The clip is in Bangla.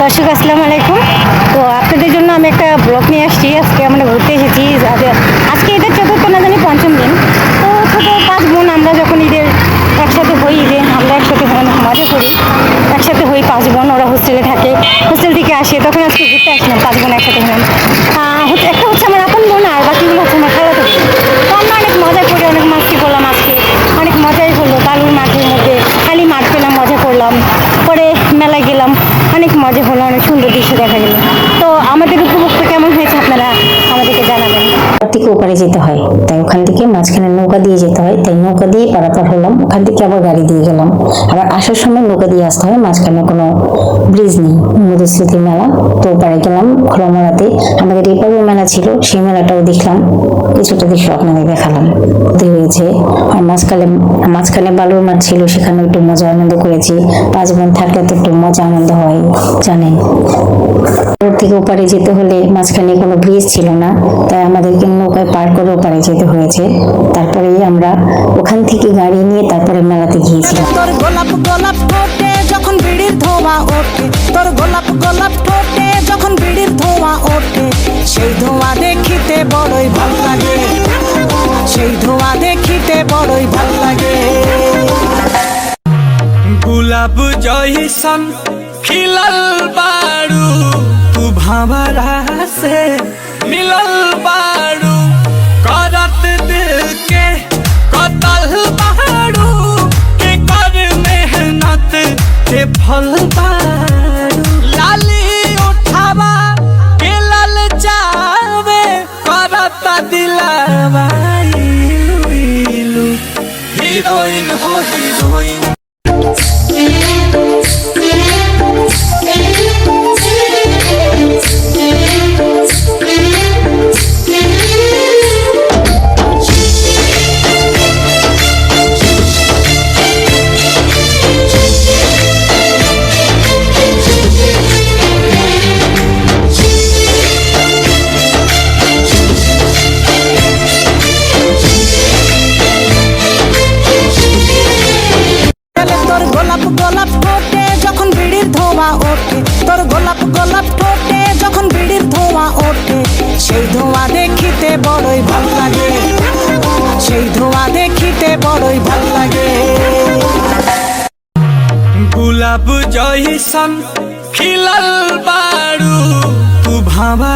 দর্শক আসসালামু আলাইকুম। তো আপনাদের জন্য আমি একটা ব্লগ নিয়ে আসছি। আজকে আমরা ঘুরতে এসেছি। আজকে ঈদের চতুর্থ না জানি পঞ্চম দিন। তো ছোটো 5 বোন আমরা যখন ঈদের একসাথে হই, ঈদে আমরা একসাথে অনেক মজা করি। একসাথে হই 5 বোন, ওরা হোস্টেলে থাকে, হোস্টেল থেকে আসে, তখন আজকে ঘুরতে আসলাম। 5 বোন একসাথে হলাম। একটা হচ্ছে আমার আপন বোন, আর বাকিগুলো হচ্ছে আমার খালাতো বোন। তো আমরা অনেক মজা করি, অনেক মাস্তি করলাম। আজকে অনেক মজাই হলো। বালুর মাঠের মধ্যে খালি মাঠ পেলাম, মজা করলাম। পরে মেলায় গেলাম, অনেক মজা হলো, অনেক সুন্দর দৃশ্য দেখা গেল। তো আমাদের উপভোগটা কেমন হয়েছে আপনারা আমাদেরকে জানাবেন। থেকে ওপারে যেতে হয়, তাই ওখান থেকে মাঝখানে নৌকা দিয়ে যেতে হয়, তাই নৌকা দিয়ে পারাপার হলাম। ওখান থেকে আবার গাড়ি দিয়ে গেলাম, আবার আসার সময় নৌকা দিয়ে আসতে হয়। মাঝখানে কোনো ব্রিজ নেই, মধুস্মৃতি মেলা। তো ওপারে গেলাম খোলামোড়াতে। আমাদের এপারে মেলা ছিল, সেই মেলাটাও দেখলাম, কিছুটা দৃশ্য আপনাদের দেখালাম। হয়েছে আর মাঝখানে বালুর মাঠ ছিল, সেখানে একটু মজা আনন্দ করেছি। 5 বোন থাকলে তো একটু মজা আনন্দ হয়, জানেন। ওর থেকে ওপারে যেতে হলে মাঝখানে কোনো ব্রিজ ছিল না, তাই আমাদেরকে নৌকায় পার করে ওপারে যেতে হয়েছে। তারপরেই আমরা ওখান থেকে গাড়ি নিয়ে তারপরে মেলাতে গিয়েছিলাম। তোর গোলাপ গোলাপ ঠোঁটে যখন বিড়ির ধোঁয়া ওঠে, তোর গোলাপ গোলাপ ঠোঁটে যখন বিড়ির ধোঁয়া ওঠে, সেই ধোঁয়া দেখিতে বড়ই ভাল লাগে, সেই ধোঁয়া দেখিতে বড়ই ভাল লাগে। गुलाब जैसन खिलल बारू, तू भंवरा से मिलल बारू, करत दिल के कतल बारू, के कर मेहनत के फल बारू। लाली उठावा के लल जावे, करत दिलावा इलू इलू। हीरोइन हो हीरोइन। তোর গোলাপ গোলাপ ঠোঁটে যখন বিড়ির ধোঁয়া ওঠে, তোর গোলাপ গোলাপ ঠোঁটে যখন বিড়ির ধোঁয়া ওঠে, সেই ধোঁয়া দেখিতে বড়ই ভাল লাগে, সেই ধোঁয়া দেখিতে বড়ই ভাল লাগে। गुलाब जैसन खिलल बारू, तू भंवरा